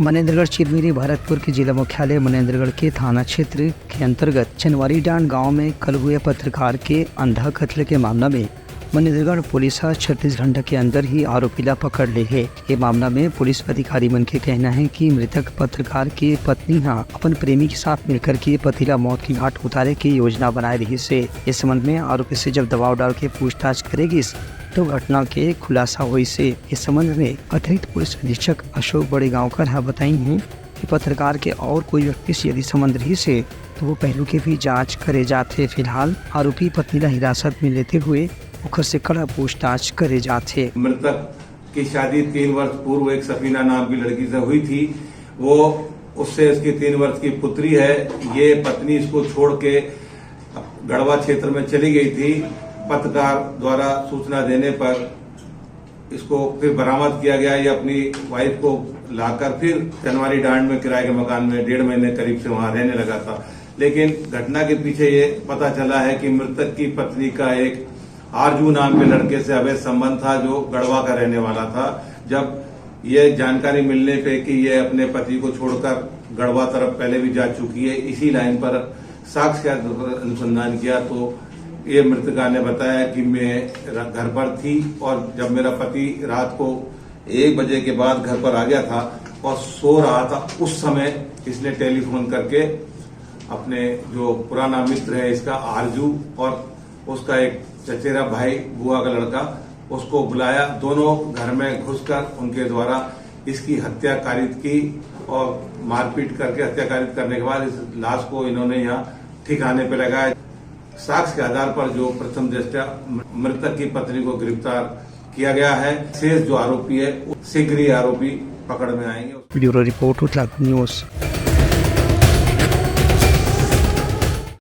मनेन्द्रगढ़ चिरमिरी भरतपुर के जिला मुख्यालय मनेन्द्रगढ़ के थाना क्षेत्र के अंतर्गत चनवारी डांड गांव में कल हुए पत्रकार के अंधा कत्ल के मामला में मनेन्द्रगढ़ पुलिस 36 घंटे के अंदर ही आरोपीला पकड़ ले है। ये मामला में पुलिस अधिकारी मन के कहना है कि मृतक पत्रकार की पत्नी अपन प्रेमी के साथ मिलकर के पतिला मौत की घाट उतारे की योजना बनाए रही से। इस संबंध में आरोपी से जब दबाव डाल के पूछताछ करेगी तो घटना के खुलासा हुई से। इस संबंध में अतिरिक्त पुलिस अधीक्षक अशोक बड़ेगांवकर बताई हैं कि पत्रकार के और कोई व्यक्ति से यदि संबंध रही से तो वो पहलू की भी जांच करे जाते। फिलहाल आरोपी पत्नी हिरासत में लेते हुए उखर से कड़ा पूछताछ करे जाते। मृतक की शादी 3 वर्ष पूर्व एक सफीना नाम की लड़की से हुई थी। वो उससे इसकी 3 वर्ष की पुत्री है। ये पत्नी इसको छोड़ के गढ़वा क्षेत्र में चली गई थी। पत्रकार द्वारा सूचना देने पर इसको फिर बरामद किया गया। ये अपनी वाइफ को लाकर फिर चनवारी डांड में किराए के मकान में 1.5 महीने करीब से वहां रहने लगा था। लेकिन घटना के पीछे ये पता चला है कि मृतक की पत्नी का एक आरजू नाम के लड़के से अवैध संबंध था जो गढ़वा का रहने वाला था। जब ये जानकारी मिलने पे कि ये अपने पति को छोड़कर गढ़वा तरफ पहले भी जा चुकी है, इसी लाइन पर साक्ष्य का अनुसंधान किया तो ये मृतका ने बताया कि मैं घर पर थी और जब मेरा पति रात को 1 बजे के बाद घर पर आ गया था और सो रहा था, उस समय इसने टेलीफोन करके अपने जो पुराना मित्र है इसका आरजू और उसका एक चचेरा भाई बुआ का लड़का उसको बुलाया। दोनों घर में घुसकर उनके द्वारा इसकी हत्या कारित की और मारपीट करके हत्या कारित करने के बाद इस लाश को इन्होंने यहाँ ठिकाने पे लगाया। साक्ष्य के आधार पर जो प्रथम दृष्टया मृतक की पत्नी को गिरफ्तार किया गया है। शेष जो आरोपी है शीघ्र ही आरोपी पकड़ में आएंगे। Bureau report Uttarakhand news.